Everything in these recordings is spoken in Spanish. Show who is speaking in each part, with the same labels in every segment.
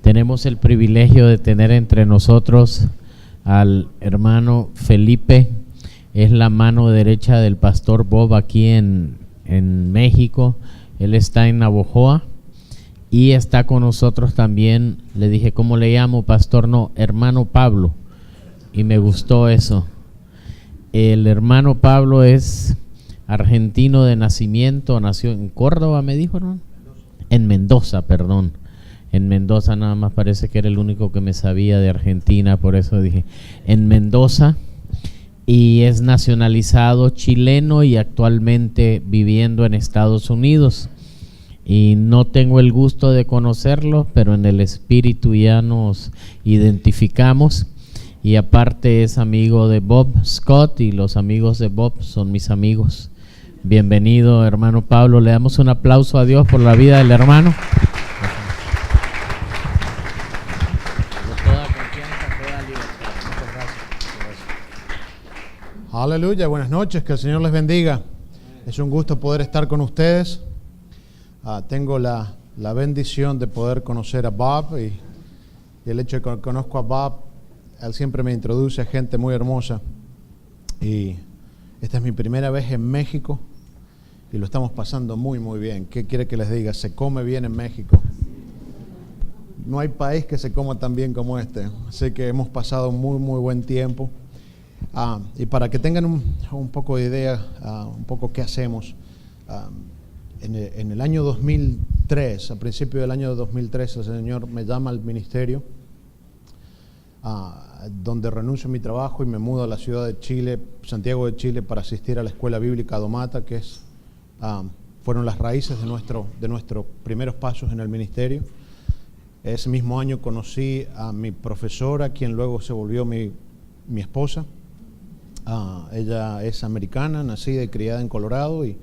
Speaker 1: Tenemos el privilegio de tener entre nosotros al hermano Felipe. Es la mano derecha del pastor Bob aquí en México. Él está en Navojoa y está con nosotros también. Le dije, ¿cómo le llamo, pastor? No, hermano Pablo. Y me gustó eso. El hermano Pablo es argentino de nacimiento, nació en Córdoba, me dijo, ¿no? En Mendoza, perdón. En Mendoza, nada más parece que era el único que me sabía de Argentina, por eso dije en Mendoza, y es nacionalizado chileno y actualmente viviendo en Estados Unidos. Y no tengo el gusto de conocerlo, pero en el espíritu ya nos identificamos. Y aparte es amigo de Bob Scott, y los amigos de Bob son mis amigos. Bienvenido, hermano Pablo. Le damos un aplauso a Dios por la vida del hermano.
Speaker 2: Aleluya, buenas noches, que el Señor les bendiga. Es un gusto poder estar con ustedes. Tengo la bendición de poder conocer a Bob, y el hecho de que conozco a Bob, él siempre me introduce a gente muy hermosa. Y esta es mi primera vez en México y lo estamos pasando muy muy bien. ¿Qué quiere que les diga? Se come bien en México. No hay país que se coma tan bien como este. Así que hemos pasado muy muy buen tiempo. Y para que tengan un poco de idea, un poco qué hacemos, en el año 2003, a principio del año 2003, el Señor me llama al ministerio, donde renuncio a mi trabajo y me mudo a la ciudad de Chile, Santiago de Chile, para asistir a la escuela bíblica Domata, que fueron las raíces de nuestros primeros pasos en el ministerio. Ese mismo año conocí a mi profesora, quien luego se volvió mi esposa. Ella es americana, nacida y criada en Colorado y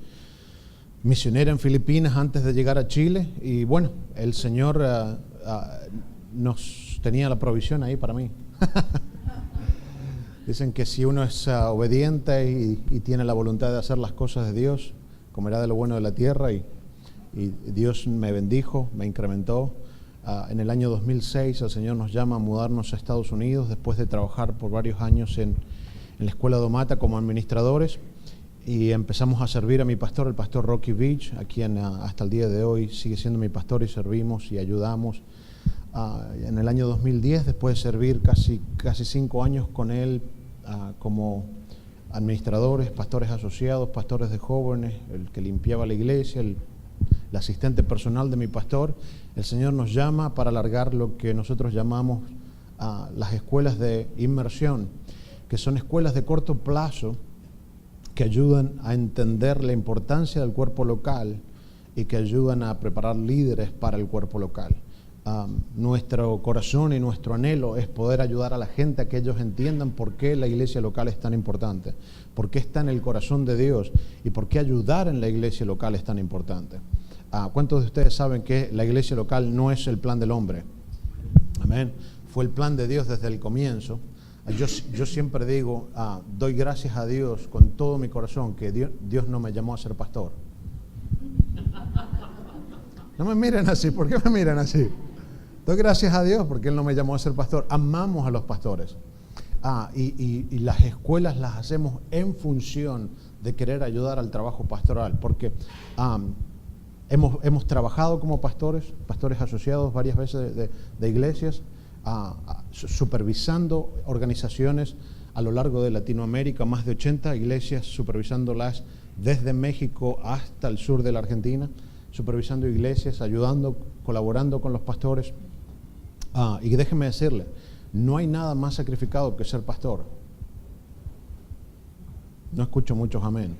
Speaker 2: misionera en Filipinas antes de llegar a Chile. Y bueno, el Señor nos tenía la provisión ahí para mí. Dicen que si uno es obediente y tiene la voluntad de hacer las cosas de Dios, comerá de lo bueno de la tierra. Y Dios me bendijo, me incrementó. En el año 2006 el Señor nos llama a mudarnos a Estados Unidos después de trabajar por varios años en la escuela Domata como administradores, y empezamos a servir a mi pastor, el pastor Rocky Beach, a quien hasta el día de hoy sigue siendo mi pastor, y servimos y ayudamos. En el año 2010, después de servir casi 5 años con él como administradores, pastores asociados, pastores de jóvenes, el que limpiaba la iglesia, el asistente personal de mi pastor, el Señor nos llama para alargar lo que nosotros llamamos las escuelas de inmersión, que son escuelas de corto plazo que ayudan a entender la importancia del cuerpo local y que ayudan a preparar líderes para el cuerpo local. Nuestro corazón y nuestro anhelo es poder ayudar a la gente a que ellos entiendan por qué la iglesia local es tan importante, por qué está en el corazón de Dios y por qué ayudar en la iglesia local es tan importante. ¿Cuántos de ustedes saben que la iglesia local no es el plan del hombre? Amén. Fue el plan de Dios desde el comienzo. Yo siempre digo, doy gracias a Dios con todo mi corazón que Dios no me llamó a ser pastor. No me miren así, ¿por qué me miran así? Doy gracias a Dios porque Él no me llamó a ser pastor. Amamos a los pastores. Y las escuelas las hacemos en función de querer ayudar al trabajo pastoral, porque hemos trabajado como pastores asociados varias veces de iglesias, supervisando organizaciones a lo largo de Latinoamérica, más de 80 iglesias, supervisándolas desde México hasta el sur de la Argentina, supervisando iglesias, ayudando, colaborando con los pastores. Y déjenme decirle, no hay nada más sacrificado que ser pastor. No escucho muchos amén.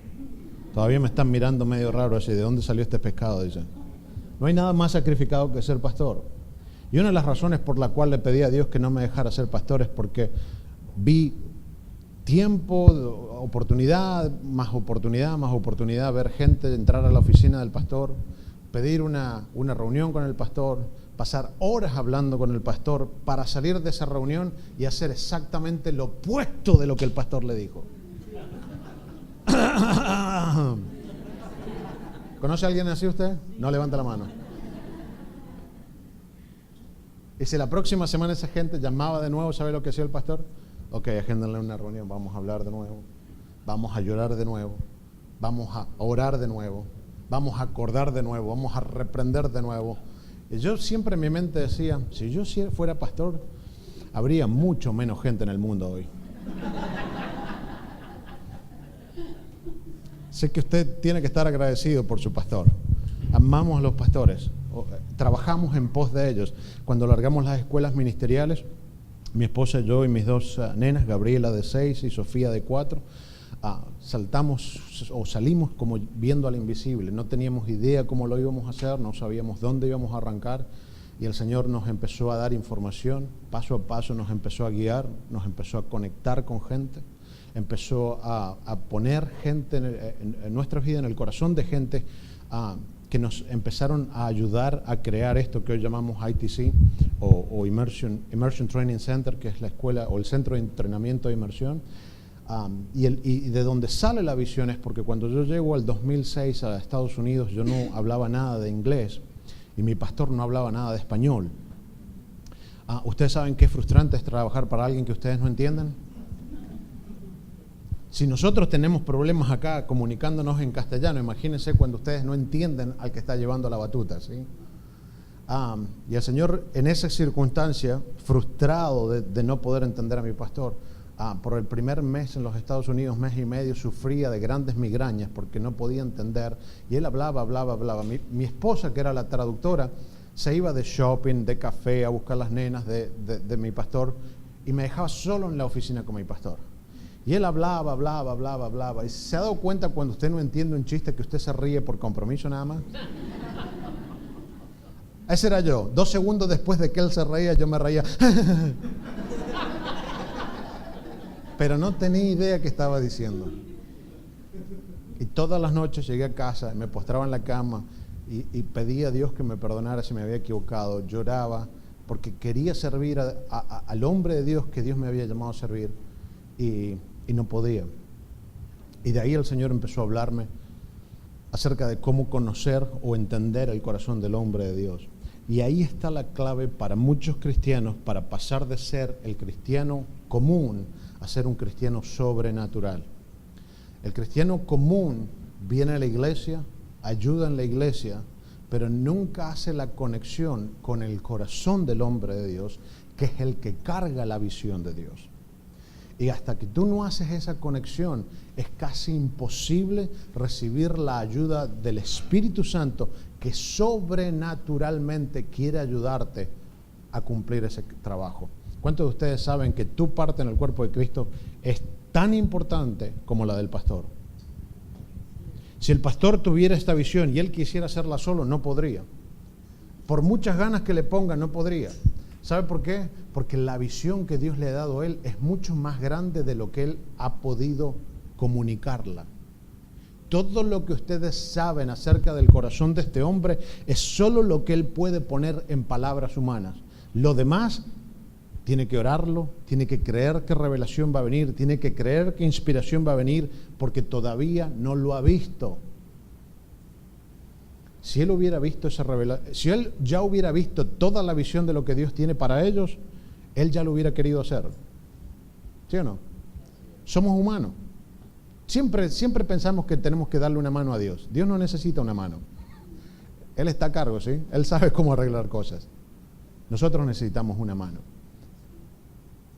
Speaker 2: Todavía me están mirando medio raro así, ¿de dónde salió este pescado? Dicen. No hay nada más sacrificado que ser pastor. Y una de las razones por la cual le pedí a Dios que no me dejara ser pastor es porque vi tiempo, oportunidad, ver gente entrar a la oficina del pastor, pedir una reunión con el pastor, pasar horas hablando con el pastor para salir de esa reunión y hacer exactamente lo opuesto de lo que el pastor le dijo. ¿Conoce a alguien así usted? No levanta la mano. Y si la próxima semana esa gente llamaba de nuevo, ¿sabe lo que hacía el pastor? Ok, agéndenle una reunión, vamos a hablar de nuevo, vamos a llorar de nuevo, vamos a orar de nuevo, vamos a acordar de nuevo, vamos a reprender de nuevo. Y yo siempre en mi mente decía, si yo fuera pastor, habría mucho menos gente en el mundo hoy. Sé que usted tiene que estar agradecido por su pastor. Amamos a los pastores, trabajamos en pos de ellos. Cuando largamos las escuelas ministeriales, mi esposa, yo y mis dos nenas, Gabriela de 6 y Sofía de 4, salimos como viendo al invisible. No teníamos idea cómo lo íbamos a hacer, no sabíamos dónde íbamos a arrancar, y el Señor nos empezó a dar información, paso a paso nos empezó a guiar, nos empezó a conectar con gente, empezó a poner gente en nuestra vida, en el corazón de gente que nos empezaron a ayudar a crear esto que hoy llamamos ITC o Immersion Training Center, que es la escuela o el centro de entrenamiento de inmersión. Y de donde sale la visión es porque cuando yo llego al 2006 a Estados Unidos, yo no hablaba nada de inglés y mi pastor no hablaba nada de español. ¿Ustedes saben qué frustrante es trabajar para alguien que ustedes no entienden? Si nosotros tenemos problemas acá comunicándonos en castellano, imagínense cuando ustedes no entienden al que está llevando la batuta, ¿sí? Y el Señor en esa circunstancia, frustrado de no poder entender a mi pastor, por el primer mes en los Estados Unidos, mes y medio, sufría de grandes migrañas porque no podía entender. Y él hablaba. Mi esposa, que era la traductora, se iba de shopping, de café, a buscar las nenas de mi pastor y me dejaba solo en la oficina con mi pastor. Y él hablaba. ¿Y se ha dado cuenta cuando usted no entiende un chiste que usted se ríe por compromiso nada más? Ese era yo. 2 segundos después de que él se reía, yo me reía. Pero no tenía idea qué estaba diciendo. Y todas las noches llegué a casa, me postraba en la cama y pedía a Dios que me perdonara si me había equivocado. Lloraba porque quería servir al hombre de Dios que Dios me había llamado a servir y no podía. Y de ahí el Señor empezó a hablarme acerca de cómo conocer o entender el corazón del hombre de Dios. Y ahí está la clave para muchos cristianos para pasar de ser el cristiano común a ser un cristiano sobrenatural. El cristiano común viene a la iglesia, ayuda en la iglesia, pero nunca hace la conexión con el corazón del hombre de Dios, que es el que carga la visión de Dios. Y hasta que tú no haces esa conexión, es casi imposible recibir la ayuda del Espíritu Santo, que sobrenaturalmente quiere ayudarte a cumplir ese trabajo. ¿Cuántos de ustedes saben que tu parte en el cuerpo de Cristo es tan importante como la del pastor? Si el pastor tuviera esta visión y él quisiera hacerla solo, no podría. Por muchas ganas que le ponga, no podría. ¿Sabe por qué? Porque la visión que Dios le ha dado a él es mucho más grande de lo que él ha podido comunicarla. Todo lo que ustedes saben acerca del corazón de este hombre es solo lo que él puede poner en palabras humanas. Lo demás tiene que orarlo, tiene que creer que revelación va a venir, tiene que creer que inspiración va a venir, porque todavía no lo ha visto. Si él hubiera visto esa revelación, si él ya hubiera visto toda la visión de lo que Dios tiene para ellos, él ya lo hubiera querido hacer. ¿Sí o no? Somos humanos. Siempre pensamos que tenemos que darle una mano a Dios. Dios no necesita una mano. Él está a cargo, ¿sí? Él sabe cómo arreglar cosas. Nosotros necesitamos una mano.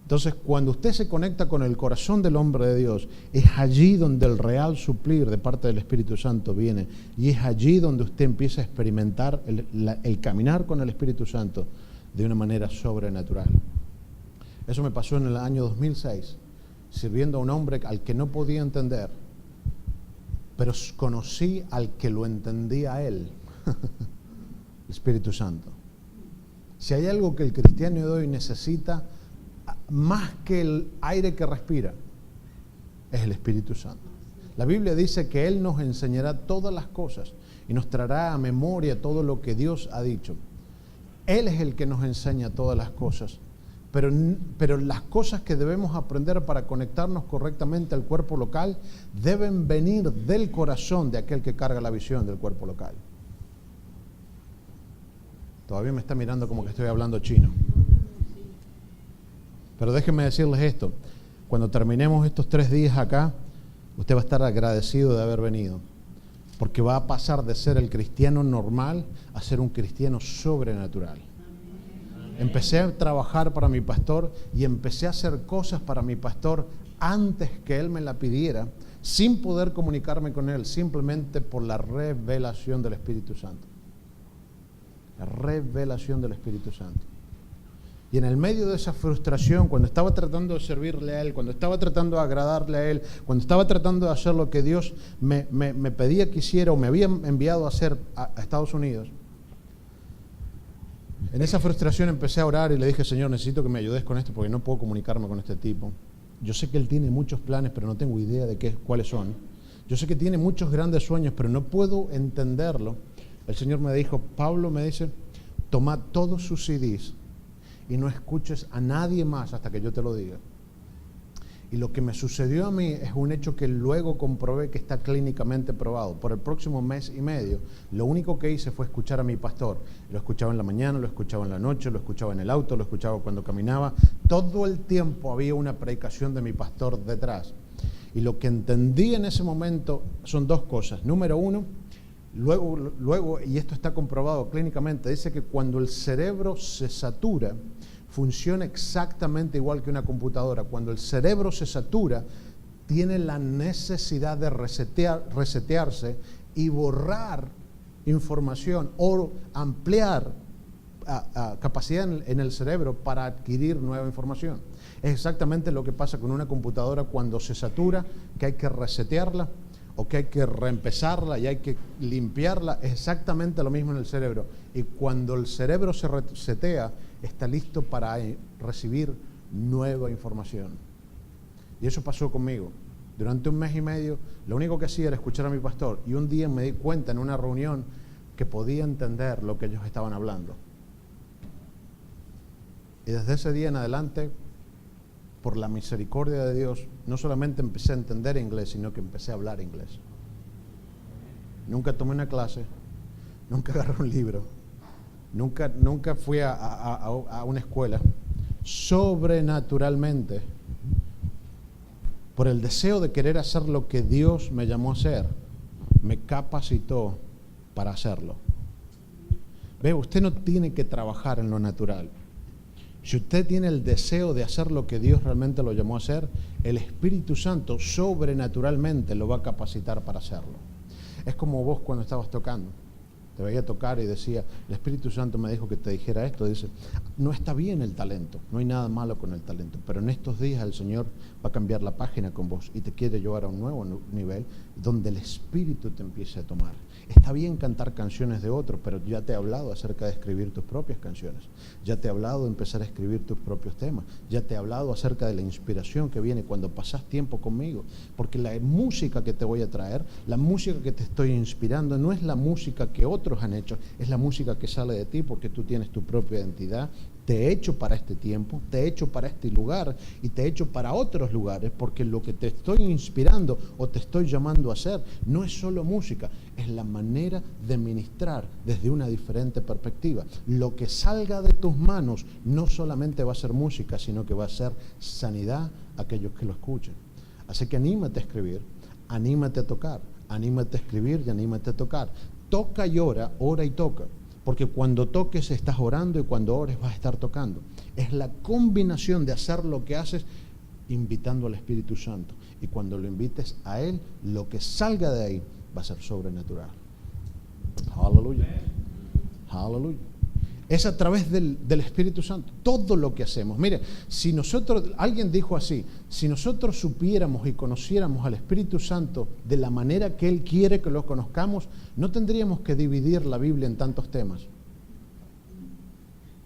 Speaker 2: Entonces, cuando usted se conecta con el corazón del hombre de Dios, es allí donde el real suplir de parte del Espíritu Santo viene. Y es allí donde usted empieza a experimentar el caminar con el Espíritu Santo de una manera sobrenatural. Eso me pasó en el año 2006, sirviendo a un hombre al que no podía entender, pero conocí al que lo entendía a él, el Espíritu Santo. Si hay algo que el cristiano de hoy necesita, más que el aire que respira, es el Espíritu Santo. La Biblia dice que Él nos enseñará todas las cosas y nos traerá a memoria todo lo que Dios ha dicho. Él es el que nos enseña todas las cosas, pero las cosas que debemos aprender para conectarnos correctamente al cuerpo local deben venir del corazón de aquel que carga la visión del cuerpo local. Todavía me está mirando como que estoy hablando chino. Pero déjenme decirles esto, cuando terminemos estos 3 días acá, usted va a estar agradecido de haber venido, porque va a pasar de ser el cristiano normal a ser un cristiano sobrenatural. Empecé a trabajar para mi pastor y empecé a hacer cosas para mi pastor antes que él me la pidiera, sin poder comunicarme con él, simplemente por la revelación del Espíritu Santo. La revelación del Espíritu Santo. Y en el medio de esa frustración, cuando estaba tratando de servirle a él, cuando estaba tratando de agradarle a él, cuando estaba tratando de hacer lo que Dios me pedía que hiciera o me había enviado a hacer a Estados Unidos, en esa frustración empecé a orar y le dije: Señor, necesito que me ayudes con esto porque no puedo comunicarme con este tipo. Yo sé que él tiene muchos planes, pero no tengo idea de cuáles son. Yo sé que tiene muchos grandes sueños, pero no puedo entenderlo. El Señor me dijo: Pablo, me dice, toma todos sus CDs y no escuches a nadie más hasta que yo te lo diga. Y lo que me sucedió a mí es un hecho que luego comprobé que está clínicamente probado. Por el próximo mes y medio, lo único que hice fue escuchar a mi pastor. Lo escuchaba en la mañana, lo escuchaba en la noche, lo escuchaba en el auto, lo escuchaba cuando caminaba. Todo el tiempo había una predicación de mi pastor detrás. Y lo que entendí en ese momento son 2 cosas. Número 1, luego, y esto está comprobado clínicamente, dice que cuando el cerebro se satura, funciona exactamente igual que una computadora. Cuando el cerebro se satura, tiene la necesidad de resetearse y borrar información o ampliar capacidad en el cerebro para adquirir nueva información. Es exactamente lo que pasa con una computadora cuando se satura, que hay que resetearla o que hay que reempezarla y hay que limpiarla. Es exactamente lo mismo en el cerebro. Y cuando el cerebro se resetea, está listo para recibir nueva información. Y eso pasó conmigo. Durante 1 mes y medio, lo único que hacía era escuchar a mi pastor. Y un día me di cuenta en una reunión que podía entender lo que ellos estaban hablando. Y desde ese día en adelante, por la misericordia de Dios, no solamente empecé a entender inglés, sino que empecé a hablar inglés. Nunca tomé una clase, nunca agarré un libro, nunca fui a una escuela. Sobrenaturalmente, por el deseo de querer hacer lo que Dios me llamó a hacer, me capacitó para hacerlo. Ve, usted no tiene que trabajar en lo natural. Si usted tiene el deseo de hacer lo que Dios realmente lo llamó a hacer, el Espíritu Santo sobrenaturalmente lo va a capacitar para hacerlo. Es como vos cuando estabas tocando. Te veía tocar y decía: el Espíritu Santo me dijo que te dijera esto. Dice: no está bien el talento, no hay nada malo con el talento, pero en estos días el Señor va a cambiar la página con vos y te quiere llevar a un nuevo nivel donde el Espíritu te empiece a tomar. Está bien cantar canciones de otros, pero ya te he hablado acerca de escribir tus propias canciones. Ya te he hablado de empezar a escribir tus propios temas. Ya te he hablado acerca de la inspiración que viene cuando pasas tiempo conmigo. Porque la música que te voy a traer, la música que te estoy inspirando, no es la música que otros han hecho, es la música que sale de ti porque tú tienes tu propia identidad. Te he hecho para este tiempo, te he hecho para este lugar y te he hecho para otros lugares, porque lo que te estoy inspirando o te estoy llamando a hacer no es solo música, es la manera de ministrar desde una diferente perspectiva. Lo que salga de tus manos no solamente va a ser música, sino que va a ser sanidad a aquellos que lo escuchen. Así que anímate a escribir, anímate a tocar, anímate a escribir y anímate a tocar. Toca y ora y toca. Porque cuando toques estás orando y cuando ores vas a estar tocando. Es la combinación de hacer lo que haces invitando al Espíritu Santo. Y cuando lo invites a Él, lo que salga de ahí va a ser sobrenatural. Aleluya. Aleluya. Es a través del Espíritu Santo. Todo lo que hacemos. Mire, si nosotros, alguien dijo así, si nosotros supiéramos y conociéramos al Espíritu Santo de la manera que Él quiere que lo conozcamos, no tendríamos que dividir la Biblia en tantos temas.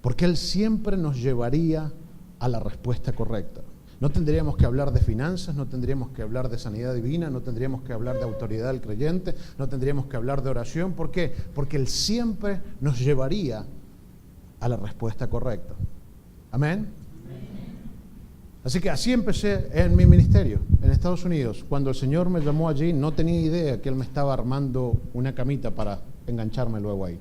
Speaker 2: Porque Él siempre nos llevaría a la respuesta correcta. No tendríamos que hablar de finanzas, no tendríamos que hablar de sanidad divina, no tendríamos que hablar de autoridad del creyente, no tendríamos que hablar de oración. ¿Por qué? Porque Él siempre nos llevaría a la respuesta correcta. Amén. Así que así empecé en mi ministerio en Estados Unidos. Cuando el Señor me llamó allí, no tenía idea que Él me estaba armando una camita para engancharme luego ahí.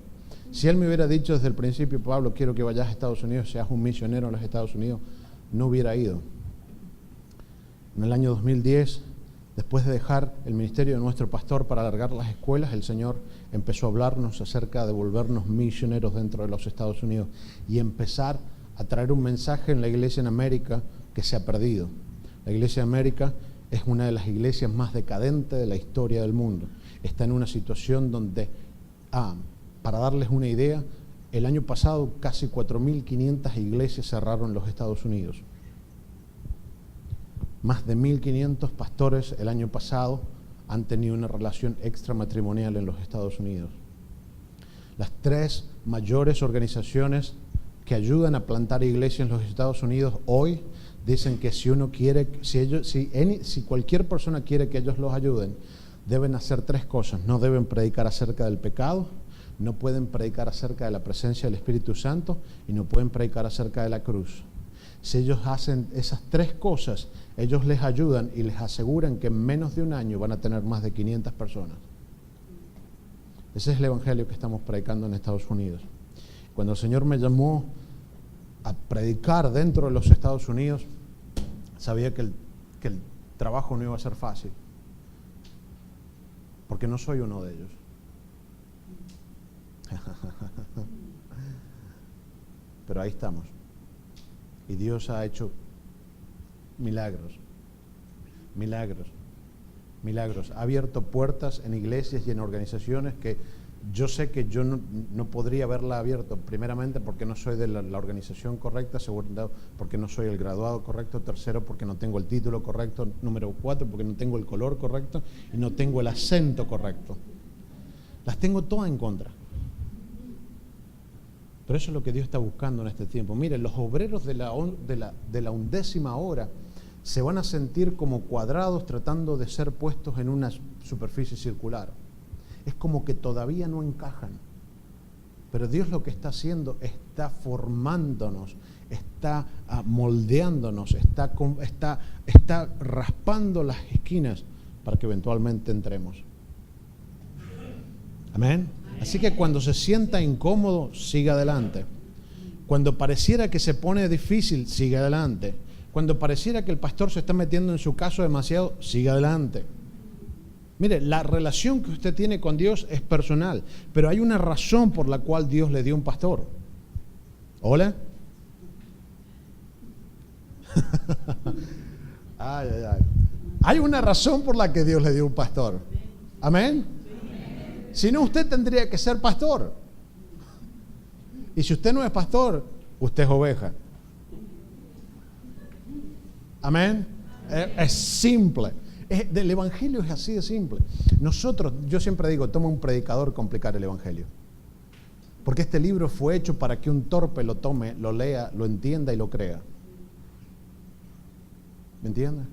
Speaker 2: Si Él me hubiera dicho desde el principio: Pablo, quiero que vayas a Estados Unidos, seas un misionero en los Estados Unidos, no hubiera ido. En el año 2010, después de dejar el ministerio de nuestro pastor para alargar las escuelas, el Señor empezó a hablarnos acerca de volvernos misioneros dentro de los Estados Unidos y empezar a traer un mensaje en la iglesia en América que se ha perdido. La iglesia de América es una de las iglesias más decadentes de la historia del mundo. Está en una situación donde, para darles una idea, el año pasado casi 4.500 iglesias cerraron en los Estados Unidos. Más de 1.500 pastores el año pasado han tenido una relación extramatrimonial en los Estados Unidos. Las 3 mayores organizaciones que ayudan a plantar iglesias en los Estados Unidos hoy dicen que si uno quiere, si cualquier persona quiere que ellos los ayuden, deben hacer 3 cosas. No deben predicar acerca del pecado, no pueden predicar acerca de la presencia del Espíritu Santo y no pueden predicar acerca de la cruz. Si ellos hacen esas 3 cosas, ellos les ayudan y les aseguran que en menos de un año van a tener más de 500 personas. Ese es el evangelio que estamos predicando en Estados Unidos. Cuando el Señor me llamó a predicar dentro de los Estados Unidos, sabía que el trabajo no iba a ser fácil, porque no soy uno de ellos. Pero ahí estamos. Y Dios ha hecho milagros, milagros, milagros. Ha abierto puertas en iglesias y en organizaciones que yo sé que yo no podría haberla abierto, primeramente porque no soy de la organización correcta, segundo porque no soy el graduado correcto, tercero porque no tengo el título correcto, número 4 porque no tengo el color correcto y no tengo el acento correcto. Las tengo todas en contra. Pero eso es lo que Dios está buscando en este tiempo. Miren, los obreros de la 11ª hora se van a sentir como cuadrados tratando de ser puestos en una superficie circular. Es como que todavía no encajan. Pero Dios lo que está haciendo, está formándonos, está moldeándonos, está raspando las esquinas para que eventualmente entremos. Amén. Así que cuando se sienta incómodo, siga adelante. Cuando pareciera que se pone difícil, siga adelante. Cuando pareciera que el pastor se está metiendo en su caso demasiado, siga adelante. Mire, la relación que usted tiene con Dios es personal, pero hay una razón por la cual Dios le dio un pastor. ¿Hola? Ay, ay, ay. Hay una razón por la que Dios le dio un pastor. Amén. Si no, usted tendría que ser pastor. Y si usted no es pastor, usted es oveja. Amén. Es simple. El evangelio es así de simple. Nosotros, yo siempre digo, toma un predicador complicar el evangelio. Porque este libro fue hecho para que un torpe lo tome, lo lea, lo entienda y lo crea. ¿Me entiende?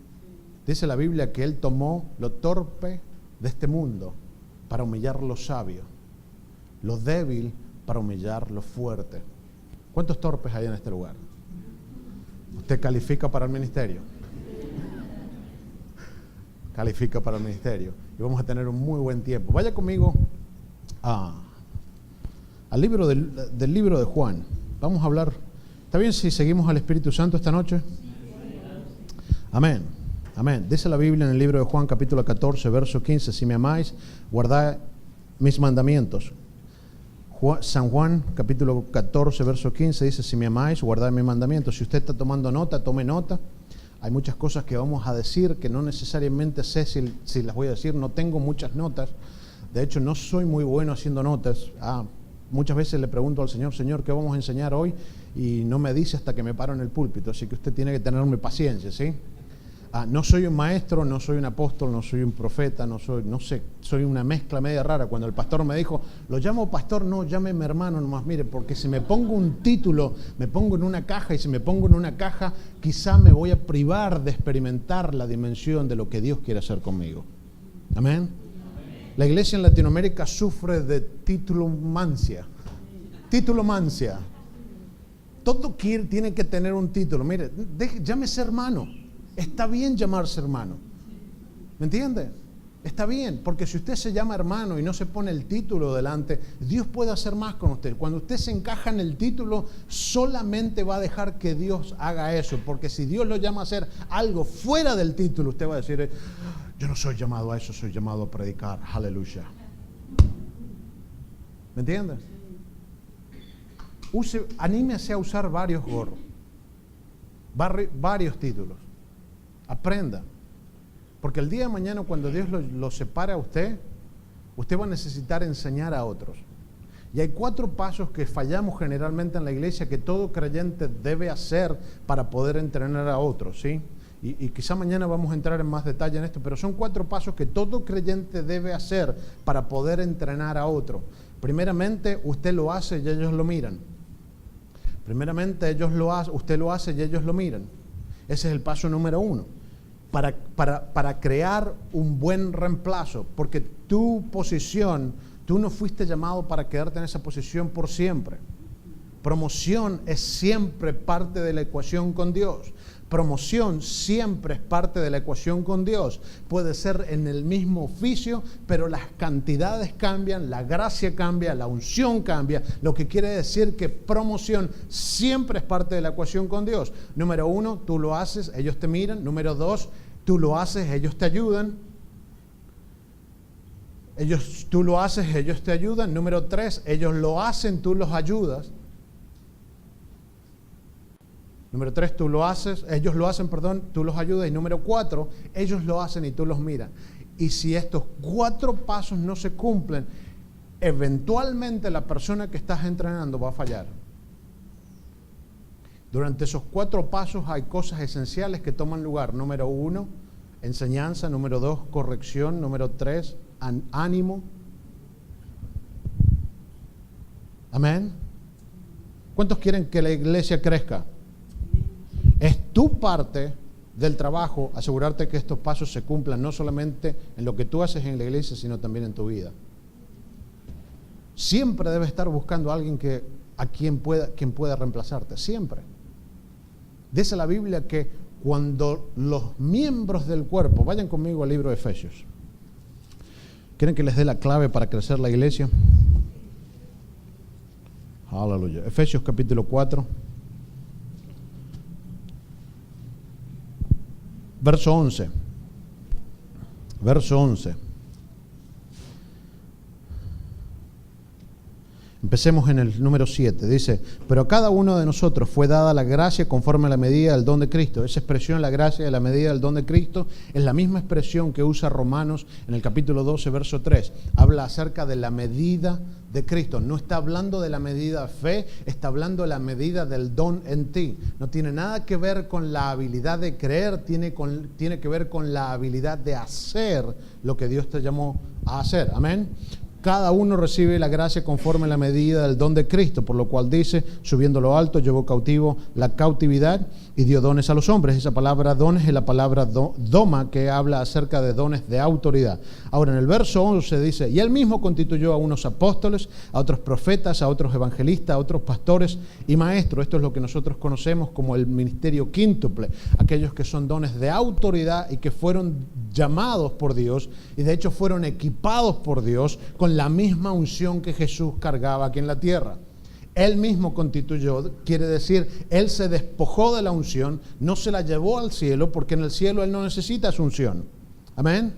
Speaker 2: Dice la Biblia que Él tomó lo torpe de este mundo para humillar lo sabio, lo débil para humillar lo fuerte. ¿Cuántos torpes hay en este lugar? ¿Usted califica para el ministerio? Califica para el ministerio. Y vamos a tener un muy buen tiempo. Vaya conmigo al libro del libro de Juan. Vamos a hablar. ¿Está bien si seguimos al Espíritu Santo esta noche? Amén. Amén. Dice la Biblia en el libro de Juan, capítulo 14, verso 15, si me amáis, guardad mis mandamientos. San Juan, capítulo 14, verso 15, dice, si me amáis, guardad mis mandamientos. Si usted está tomando nota, tome nota. Hay muchas cosas que vamos a decir que no necesariamente sé si las voy a decir. No tengo muchas notas. De hecho, no soy muy bueno haciendo notas. Muchas veces le pregunto al Señor, Señor, ¿qué vamos a enseñar hoy? Y no me dice hasta que me paro en el púlpito. Así que usted tiene que tenerme paciencia, ¿sí? No soy un maestro, no soy un apóstol, no soy un profeta, no sé, soy una mezcla media rara. Cuando el pastor me dijo, lo llamo pastor, no, llámeme hermano nomás, mire, porque si me pongo un título, me pongo en una caja, y si me pongo en una caja, quizá me voy a privar de experimentar la dimensión de lo que Dios quiere hacer conmigo. Amén. La iglesia en Latinoamérica sufre de titulomancia. Titulomancia. Todo tiene que tener un título. Mire, llámese hermano. Está bien llamarse hermano. ¿Me entiende? Está bien, porque si usted se llama hermano y no se pone el título delante, Dios puede hacer más con usted. Cuando usted se encaja en el título, solamente va a dejar que Dios haga eso, porque si Dios lo llama a hacer algo fuera del título, usted va a decir, yo no soy llamado a eso, soy llamado a predicar. Aleluya. ¿Me entiendes? Anímese a usar varios gorros, varios títulos. Aprenda. Porque el día de mañana, cuando Dios lo separe a usted va a necesitar enseñar a otros. Y hay 4 pasos que fallamos generalmente en la iglesia que todo creyente debe hacer para poder entrenar a otros, ¿sí? Y quizá mañana vamos a entrar en más detalle en esto, pero son 4 pasos que todo creyente debe hacer para poder entrenar a otro. Primeramente, usted lo hace y ellos lo miran. Primeramente, usted lo hace y ellos lo miran. Ese es el paso número 1. Para crear un buen reemplazo, porque tu posición, tú no fuiste llamado para quedarte en esa posición por siempre. Promoción es siempre parte de la ecuación con Dios. Promoción siempre es parte de la ecuación con Dios. Puede ser en el mismo oficio, pero las cantidades cambian, la gracia cambia, la unción cambia, lo que quiere decir que promoción siempre es parte de la ecuación con Dios. Número 1, tú lo haces, ellos te miran. Número 2, tú lo haces, ellos te ayudan. Tú lo haces, ellos te ayudan. Número 3, ellos lo hacen, tú los ayudas. Número 3, ellos lo hacen, tú los ayudas. Y número 4, ellos lo hacen y tú los miras. Y si estos 4 pasos no se cumplen, eventualmente la persona que estás entrenando va a fallar. Durante esos 4 pasos hay cosas esenciales que toman lugar. Número 1, enseñanza. Número 2, corrección. Número 3, ánimo. Amén. ¿Cuántos quieren que la iglesia crezca? Es tu parte del trabajo asegurarte que estos pasos se cumplan, no solamente en lo que tú haces en la iglesia, sino también en tu vida. Siempre debes estar buscando a alguien quien pueda reemplazarte, siempre. Dice la Biblia que cuando los miembros del cuerpo, vayan conmigo al libro de Efesios. ¿Quieren que les dé la clave para crecer la iglesia? Aleluya. Efesios capítulo 4. Verso 11. Verso 11. Empecemos en el número 7. Dice, pero a cada uno de nosotros fue dada la gracia conforme a la medida del don de Cristo. Esa expresión, la gracia de la medida del don de Cristo, es la misma expresión que usa Romanos en el capítulo 12, verso 3. Habla acerca de la medida de Cristo. No está hablando de la medida de fe, está hablando de la medida del don en ti. No tiene nada que ver con la habilidad de creer, tiene que ver con la habilidad de hacer lo que Dios te llamó a hacer. Amén. Cada uno recibe la gracia conforme a la medida del don de Cristo, por lo cual dice, subiendo lo alto, llevó cautivo la cautividad y dio dones a los hombres. Esa palabra dones es la palabra doma, que habla acerca de dones de autoridad. Ahora en el verso 11 dice, y él mismo constituyó a unos apóstoles, a otros profetas, a otros evangelistas, a otros pastores y maestros. Esto es lo que nosotros conocemos como el ministerio quíntuple, aquellos que son dones de autoridad y que fueron llamados por Dios y de hecho fueron equipados por Dios con la misma unción que Jesús cargaba aquí en la tierra. Él mismo constituyó, quiere decir, Él se despojó de la unción, no se la llevó al cielo, porque en el cielo Él no necesita su unción. Amén.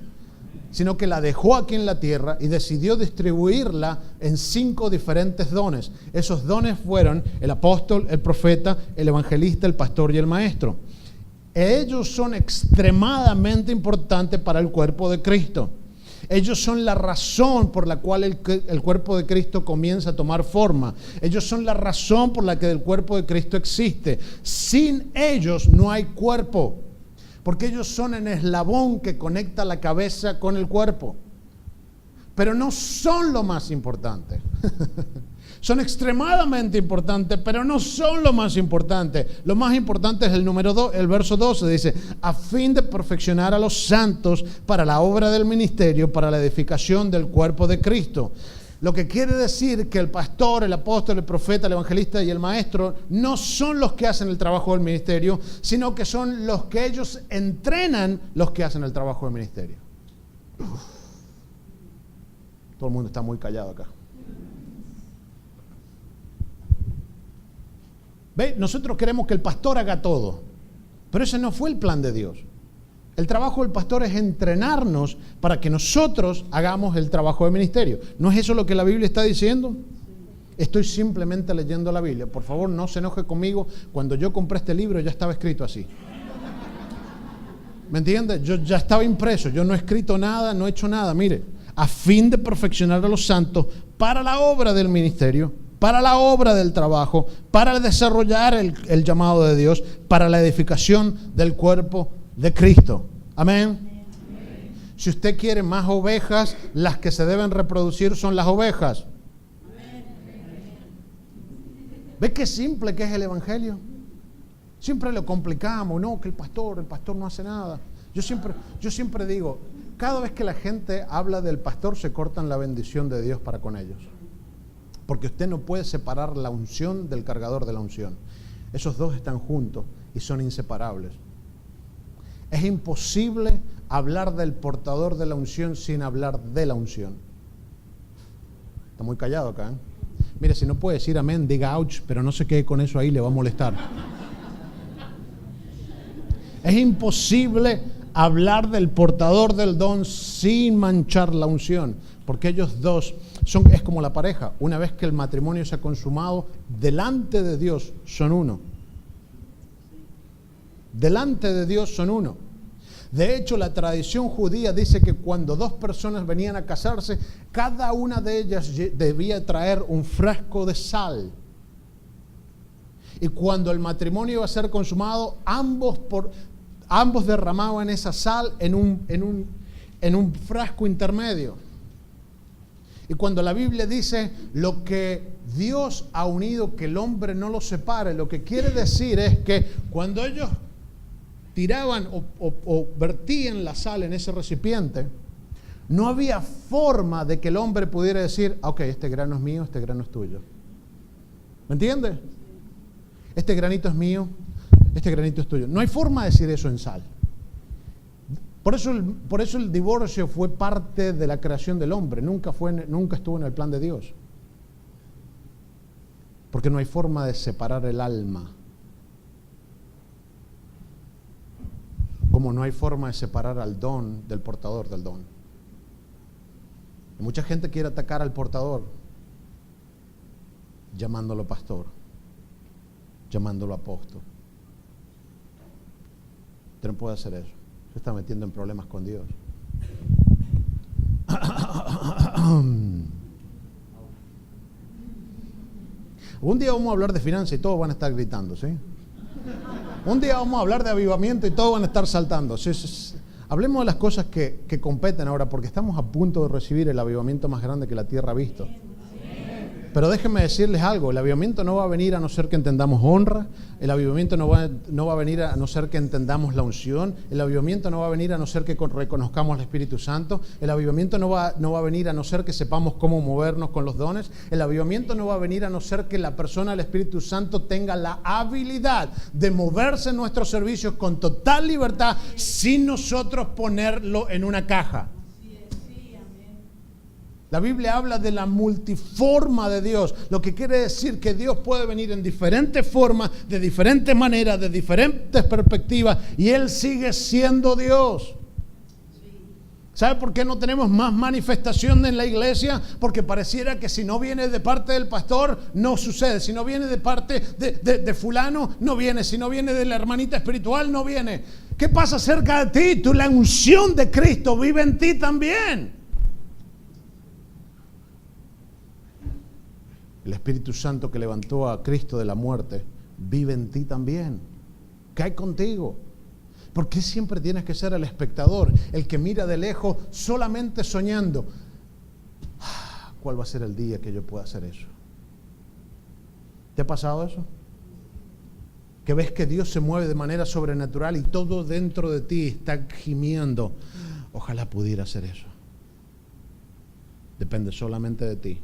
Speaker 2: Sino que la dejó aquí en la tierra y decidió distribuirla en 5 diferentes dones. Esos dones fueron el apóstol, el profeta, el evangelista, el pastor y el maestro. Ellos son extremadamente importantes para el cuerpo de Cristo. Ellos son la razón por la cual el cuerpo de Cristo comienza a tomar forma. Ellos son la razón por la que el cuerpo de Cristo existe. Sin ellos no hay cuerpo, porque ellos son el eslabón que conecta la cabeza con el cuerpo. Pero no son lo más importante. Son extremadamente importantes, pero no son lo más importante. Lo más importante es el número 2, el verso 12 dice, a fin de perfeccionar a los santos para la obra del ministerio, para la edificación del cuerpo de Cristo. Lo que quiere decir que el pastor, el apóstol, el profeta, el evangelista y el maestro no son los que hacen el trabajo del ministerio, sino que son los que ellos entrenan los que hacen el trabajo del ministerio. Todo el mundo está muy callado acá. ¿Ve? Nosotros queremos que el pastor haga todo, pero ese no fue el plan de Dios. El trabajo del pastor es entrenarnos para que nosotros hagamos el trabajo de ministerio. ¿No es eso lo que la Biblia está diciendo? Estoy simplemente leyendo la Biblia. Por favor, no se enoje conmigo. Cuando yo compré este libro ya estaba escrito así. ¿Me entiende? Yo ya estaba impreso. Yo no he escrito nada, no he hecho nada. Mire, a fin de perfeccionar a los santos para la obra del ministerio, para la obra del trabajo, para desarrollar el llamado de Dios, para la edificación del cuerpo de Cristo. Amén. Si usted quiere más ovejas, las que se deben reproducir son las ovejas. ¿Ve qué simple que es el evangelio? Siempre lo complicamos, no, que el pastor no hace nada. Yo siempre digo, cada vez que la gente habla del pastor se cortan la bendición de Dios para con ellos. Porque usted no puede separar la unción del cargador de la unción. Esos dos están juntos y son inseparables. Es imposible hablar del portador de la unción sin hablar de la unción. Está muy callado acá, ¿eh? Mire, si no puede decir amén, diga ouch, pero no se quede con eso ahí, le va a molestar. Es imposible hablar del portador del don sin manchar la unción, porque ellos dos es como la pareja. Una vez que el matrimonio se ha consumado, delante de Dios son uno. Delante de Dios son uno. De hecho, la tradición judía dice que cuando dos personas venían a casarse, cada una de ellas debía traer un frasco de sal. Y cuando el matrimonio iba a ser consumado, ambos derramaban esa sal en un frasco intermedio. Y cuando la Biblia dice lo que Dios ha unido, que el hombre no lo separe, lo que quiere decir es que cuando ellos tiraban o vertían la sal en ese recipiente, no había forma de que el hombre pudiera decir, ok, este grano es mío, este grano es tuyo. ¿Me entiendes? Este granito es mío, este granito es tuyo. No hay forma de decir eso en sal. Por eso el divorcio fue parte de la creación del hombre, nunca estuvo en el plan de Dios. Porque no hay forma de separar el alma. Como no hay forma de separar al don del portador del don. Y mucha gente quiere atacar al portador, llamándolo pastor, llamándolo apóstol. Usted no puede hacer eso. Se está metiendo en problemas con Dios. Un día vamos a hablar de finanzas y todos van a estar gritando, ¿sí? Un día vamos a hablar de avivamiento y todos van a estar saltando. Hablemos de las cosas que competen ahora, porque estamos a punto de recibir el avivamiento más grande que la tierra ha visto. Pero déjenme decirles algo, el avivamiento no va a venir a no ser que entendamos honra, el avivamiento no va a venir a no ser que entendamos la unción, el avivamiento no va a venir a no ser que reconozcamos al Espíritu Santo, el avivamiento no va a venir a no ser que sepamos cómo movernos con los dones, el avivamiento no va a venir a no ser que la persona del Espíritu Santo tenga la habilidad de moverse en nuestros servicios con total libertad sin nosotros ponerlo en una caja. La Biblia habla de la multiforma de Dios, lo que quiere decir que Dios puede venir en diferentes formas, de diferentes maneras, de diferentes perspectivas, y Él sigue siendo Dios. ¿Sabe por qué no tenemos más manifestación en la iglesia? Porque pareciera que si no viene de parte del pastor, no sucede. Si no viene de parte de fulano, no viene. Si no viene de la hermanita espiritual, no viene. ¿Qué pasa cerca de ti? La unción de Cristo vive en ti también. El Espíritu Santo que levantó a Cristo de la muerte vive en ti también. Cae contigo. ¿Por qué siempre tienes que ser el espectador, el que mira de lejos solamente soñando? ¿Cuál va a ser el día que yo pueda hacer eso? ¿Te ha pasado eso? Que ves que Dios se mueve de manera sobrenatural y todo dentro de ti está gimiendo. Ojalá pudiera hacer eso. Depende solamente de ti.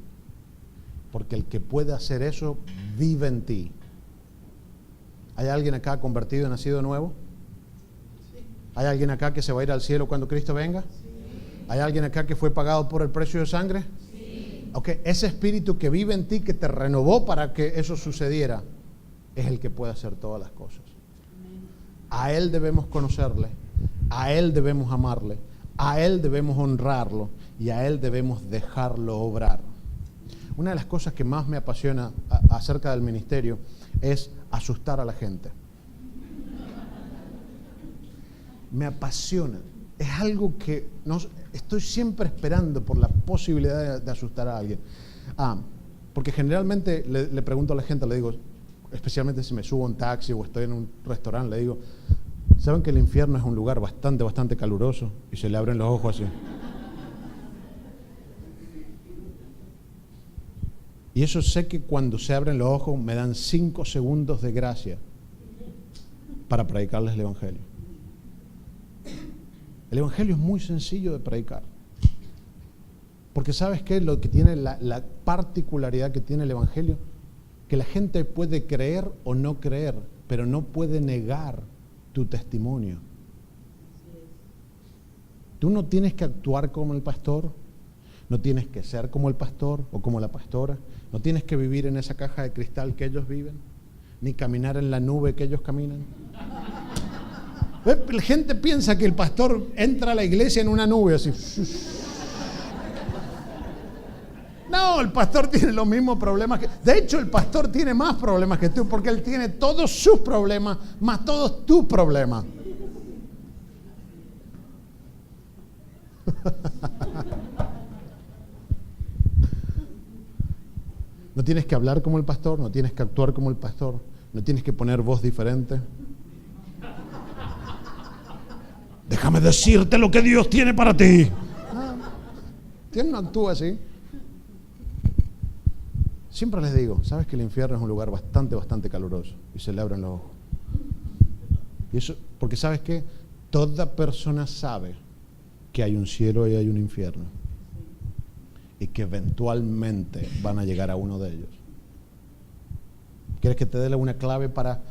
Speaker 2: Porque el que puede hacer eso vive en ti. ¿Hay alguien acá convertido y nacido de nuevo? ¿Hay alguien acá que se va a ir al cielo cuando Cristo venga? ¿Hay alguien acá que fue pagado por el precio de sangre?
Speaker 3: Sí.
Speaker 2: Ok, ese espíritu que vive en ti, que te renovó para que eso sucediera, es el que puede hacer todas las cosas. A Él debemos conocerle, a Él debemos amarle, a Él debemos honrarlo y a Él debemos dejarlo obrar. Una de las cosas que más me apasiona acerca del ministerio es asustar a la gente. Me apasiona. Es algo que estoy siempre esperando por la posibilidad de asustar a alguien. Porque generalmente le pregunto a la gente, le digo, especialmente si me subo a un taxi o estoy en un restaurante, le digo, ¿saben que el infierno es un lugar bastante caluroso? Y se le abren los ojos así. Y eso sé que cuando se abren los ojos me dan 5 segundos de gracia para predicarles el Evangelio. El Evangelio es muy sencillo de predicar. Porque ¿sabes qué? Lo que tiene la particularidad que tiene el Evangelio, que la gente puede creer o no creer, pero no puede negar tu testimonio. Tú no tienes que actuar como el pastor, no tienes que ser como el pastor o como la pastora, no tienes que vivir en esa caja de cristal que ellos viven, ni caminar en la nube que ellos caminan. La gente piensa que el pastor entra a la iglesia en una nube así. No, el pastor tiene los mismos problemas que... De hecho, el pastor tiene más problemas que tú, porque él tiene todos sus problemas, más todos tus problemas. No tienes que hablar como el pastor, no tienes que actuar como el pastor, no tienes que poner voz diferente. Déjame decirte lo que Dios tiene para ti. Dios no actúa así. Siempre les digo, sabes que el infierno es un lugar bastante caluroso y se le abren los ojos. Y eso, porque sabes que toda persona sabe que hay un cielo y hay un infierno y que eventualmente van a llegar a uno de ellos. ¿Quieres que te dé una clave para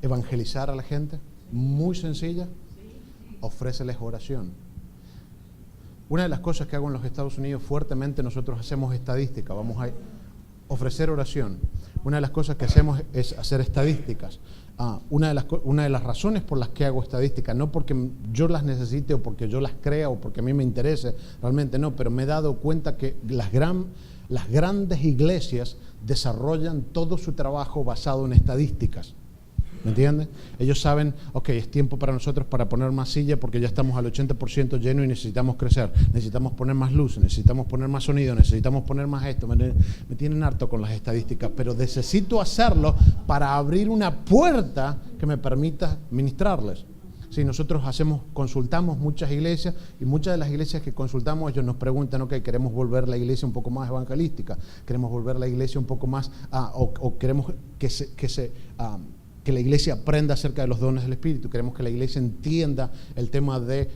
Speaker 2: evangelizar a la gente? Muy sencilla. Ofréceles oración. Una de las cosas que hago en los Estados Unidos fuertemente, nosotros hacemos estadística, vamos a ofrecer oración. Una de las cosas que hacemos es hacer estadísticas. Una de las razones por las que hago estadísticas, no porque yo las necesite o porque yo las crea o porque a mí me interese, realmente no, pero me he dado cuenta que las grandes iglesias desarrollan todo su trabajo basado en estadísticas. ¿Me entiendes? Ellos saben, ok, es tiempo para nosotros para poner más silla porque ya estamos al 80% lleno y necesitamos crecer, necesitamos poner más luz, necesitamos poner más sonido, necesitamos poner más esto. Me tienen harto con las estadísticas, pero necesito hacerlo para abrir una puerta que me permita ministrarles. Sí, nosotros consultamos muchas iglesias y muchas de las iglesias que consultamos, ellos nos preguntan, ok, queremos volver la iglesia un poco más evangelística, queremos volver la iglesia un poco más, o queremos que la iglesia aprenda acerca de los dones del Espíritu. Queremos que la iglesia entienda el tema de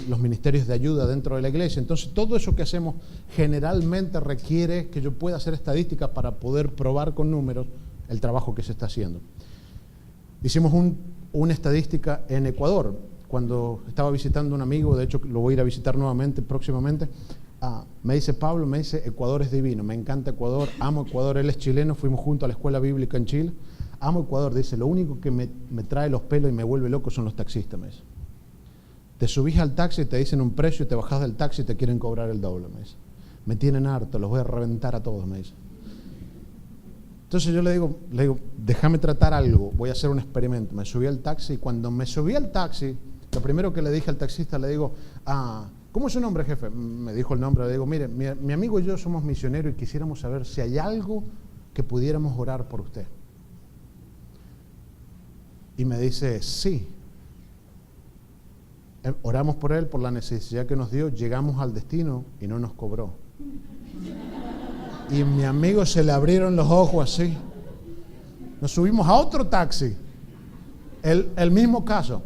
Speaker 2: los ministerios de ayuda dentro de la iglesia. Entonces, todo eso que hacemos generalmente requiere que yo pueda hacer estadísticas para poder probar con números el trabajo que se está haciendo. Hicimos una estadística en Ecuador. Cuando estaba visitando a un amigo, de hecho lo voy a ir a visitar nuevamente próximamente, me dice Pablo, Ecuador es divino, me encanta Ecuador, amo Ecuador, él es chileno, fuimos juntos a la escuela bíblica en Chile. Amo Ecuador, dice, lo único que me trae los pelos y me vuelve loco son los taxistas, me dice. Te subís al taxi, te dicen un precio, te bajás del taxi y te quieren cobrar el doble, me dice. Me tienen harto, los voy a reventar a todos, me dice. Entonces yo le digo, déjame tratar algo, voy a hacer un experimento. Me subí al taxi y cuando me subí al taxi, lo primero que le dije al taxista, le digo, ¿cómo es su nombre, jefe? Me dijo el nombre, le digo, mire, mi amigo y yo somos misioneros y quisiéramos saber si hay algo que pudiéramos orar por usted. Y me dice, sí. Oramos por él, por la necesidad que nos dio, llegamos al destino y no nos cobró. Y a mi amigo se le abrieron los ojos así. Nos subimos a otro taxi. El mismo caso.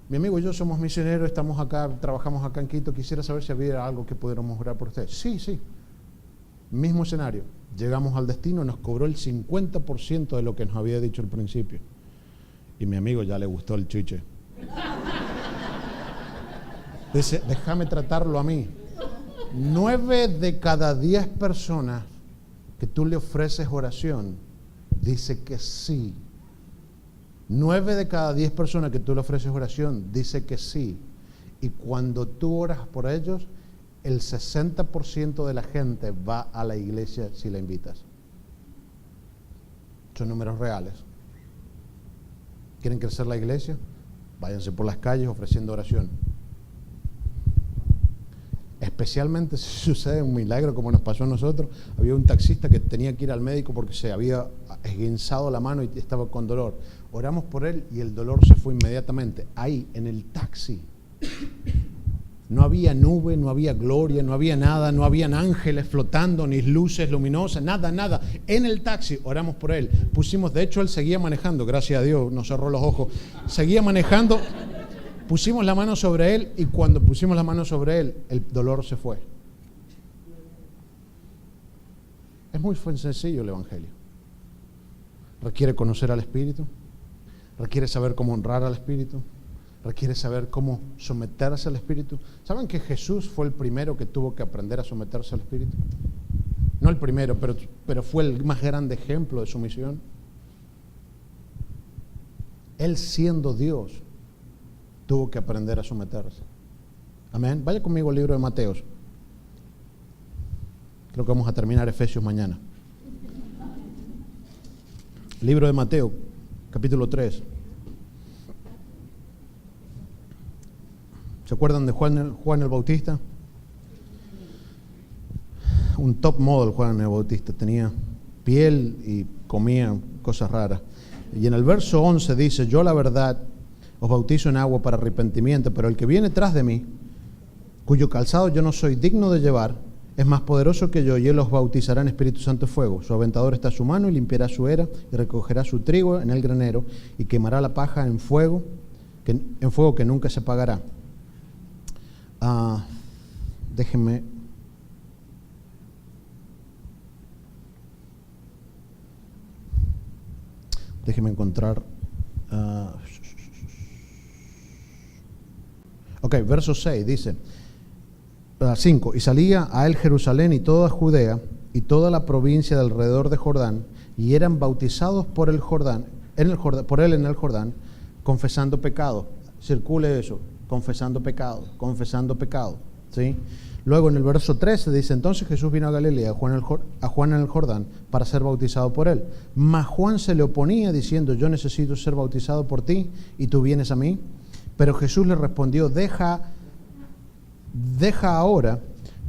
Speaker 2: Mi amigo y yo somos misioneros, estamos acá, trabajamos acá en Quito, quisiera saber si había algo que pudiéramos orar por usted. Sí. Mismo escenario. Llegamos al destino, nos cobró el 50% de lo que nos había dicho al principio. Y mi amigo ya le gustó el chiche. Dice, déjame tratarlo a mí. 9 de cada 10 personas que tú le ofreces oración, dice que sí. 9 de cada 10 personas que tú le ofreces oración, dice que sí. Y cuando tú oras por ellos, el 60% de la gente va a la iglesia si la invitas. Son números reales. ¿Quieren crecer la iglesia? Váyanse por las calles ofreciendo oración. Especialmente si sucede un milagro como nos pasó a nosotros. Había un taxista que tenía que ir al médico porque se había esguinzado la mano y estaba con dolor. Oramos por él y el dolor se fue inmediatamente. Ahí, en el taxi. No había nube, no había gloria, no había nada, no habían ángeles flotando, ni luces luminosas, nada. En el taxi oramos por él. De hecho él seguía manejando, gracias a Dios, nos cerró los ojos. Seguía manejando, pusimos la mano sobre él y cuando pusimos la mano sobre él, el dolor se fue. Es muy sencillo el Evangelio. Requiere conocer al Espíritu, requiere saber cómo honrar al Espíritu, requiere saber cómo someterse al Espíritu. ¿Saben que Jesús fue el primero que tuvo que aprender a someterse al Espíritu? No el primero, pero fue el más grande ejemplo de sumisión. Él siendo Dios, tuvo que aprender a someterse. Amén. Vaya conmigo al libro de Mateos. Creo que vamos a terminar Efesios mañana. Libro de Mateo, capítulo 3. ¿Se acuerdan de Juan el Bautista? Un top model Juan el Bautista. Tenía piel y comía cosas raras. Y en el verso 11 dice, yo la verdad os bautizo en agua para arrepentimiento, pero el que viene tras de mí, cuyo calzado yo no soy digno de llevar, es más poderoso que yo, y él os bautizará en Espíritu Santo y fuego. Su aventador está a su mano y limpiará su era y recogerá su trigo en el granero y quemará la paja en fuego que nunca se apagará. Déjenme encontrar. Verso 6 dice, 5, y salía a él Jerusalén y toda Judea y toda la provincia de alrededor de Jordán, y eran bautizados por el Jordán, por él en el Jordán, confesando pecado. Circule eso. Confesando pecado, ¿sí? Luego en el verso 13 dice, entonces Jesús vino a Galilea, a Juan en el Jordán, para ser bautizado por él. Mas Juan se le oponía diciendo, yo necesito ser bautizado por ti, y tú vienes a mí. Pero Jesús le respondió, deja ahora,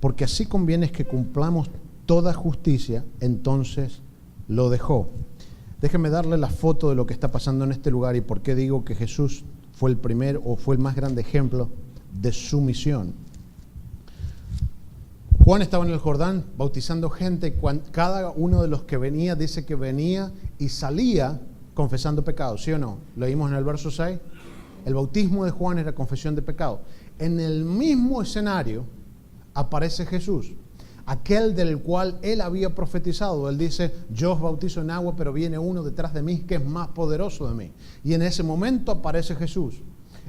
Speaker 2: porque así conviene que cumplamos toda justicia. Entonces lo dejó. Déjenme darle la foto de lo que está pasando en este lugar y por qué digo que Jesús fue el primer o fue el más grande ejemplo de sumisión. Juan estaba en el Jordán bautizando gente. Cada uno de los que venía dice que venía y salía confesando pecados, ¿sí o no? Leímos en el verso 6. El bautismo de Juan era confesión de pecado. En el mismo escenario aparece Jesús, aquel del cual él había profetizado. Él dice, yo os bautizo en agua, pero viene uno detrás de mí que es más poderoso de mí. Y en ese momento aparece Jesús.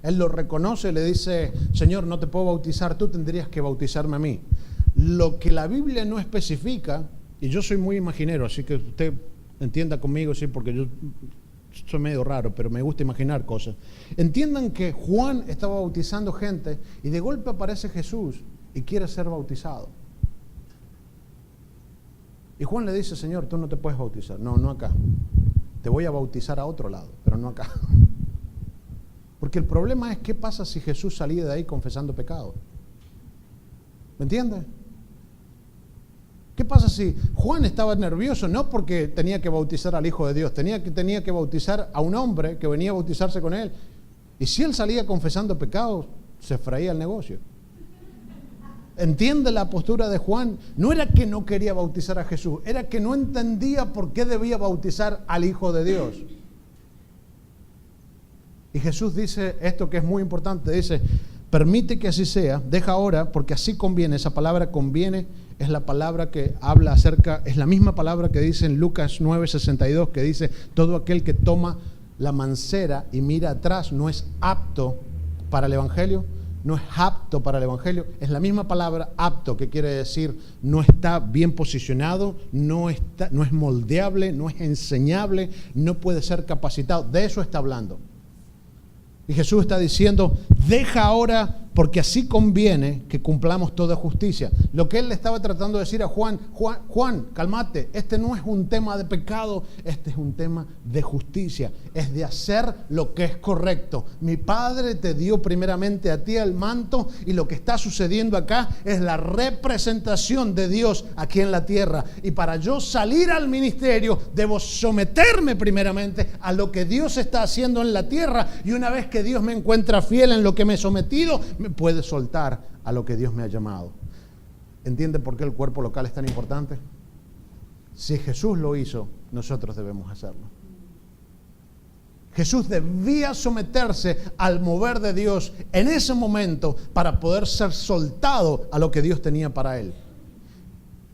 Speaker 2: Él lo reconoce y le dice, Señor, no te puedo bautizar, tú tendrías que bautizarme a mí. Lo que la Biblia no especifica, y yo soy muy imaginero, así que usted entienda conmigo, sí, porque yo soy medio raro, pero me gusta imaginar cosas. Entiendan que Juan estaba bautizando gente y de golpe aparece Jesús y quiere ser bautizado. Y Juan le dice, Señor, tú no te puedes bautizar. No acá. Te voy a bautizar a otro lado, pero no acá. Porque el problema es, ¿qué pasa si Jesús salía de ahí confesando pecado? ¿Me entiendes? ¿Qué pasa si Juan estaba nervioso? No porque tenía que bautizar al Hijo de Dios, tenía que bautizar a un hombre que venía a bautizarse con él. Y si él salía confesando pecados, se freía el negocio. ¿Entiende la postura de Juan? No era que no quería bautizar a Jesús, era que no entendía por qué debía bautizar al Hijo de Dios. Y Jesús dice esto que es muy importante, dice, permite que así sea, deja ahora, porque así conviene. Esa palabra conviene es la palabra que habla acerca, es la misma palabra que dice en Lucas 9:62, que dice, todo aquel que toma la mancera y mira atrás no es apto para el Evangelio. no es apto para el Evangelio. Es la misma palabra apto, que quiere decir no está bien posicionado, no es moldeable, no es enseñable, no puede ser capacitado. De eso está hablando. Y Jesús está diciendo, deja ahora, porque así conviene que cumplamos toda justicia. Lo que él le estaba tratando de decir a Juan, Juan, cálmate, este no es un tema de pecado, este es un tema de justicia, es de hacer lo que es correcto. Mi Padre te dio primeramente a ti el manto, y lo que está sucediendo acá es la representación de Dios aquí en la tierra. Y para yo salir al ministerio, debo someterme primeramente a lo que Dios está haciendo en la tierra, y una vez que Dios me encuentra fiel en lo que me he sometido, me puede soltar a lo que Dios me ha llamado. ¿Entiende por qué el cuerpo local es tan importante? Si Jesús lo hizo, nosotros debemos hacerlo. Jesús debía someterse al mover de Dios en ese momento para poder ser soltado a lo que Dios tenía para él.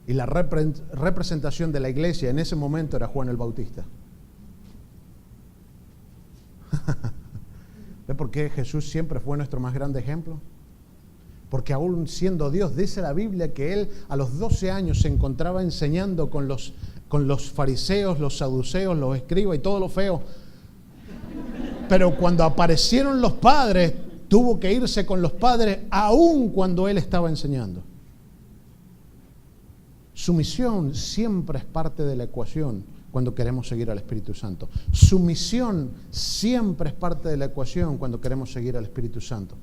Speaker 2: Y la representación de la iglesia en ese momento era Juan el Bautista. ¿Ve por qué Jesús siempre fue nuestro más grande ejemplo? Porque aún siendo Dios, dice la Biblia que Él a los 12 años se encontraba enseñando con los fariseos, los saduceos, los escribas y todo lo feo. Pero cuando aparecieron los padres, tuvo que irse con los padres aún cuando Él estaba enseñando. Su misión siempre es parte de la ecuación cuando queremos seguir al Espíritu Santo. Su misión siempre es parte de la ecuación cuando queremos seguir al Espíritu Santo.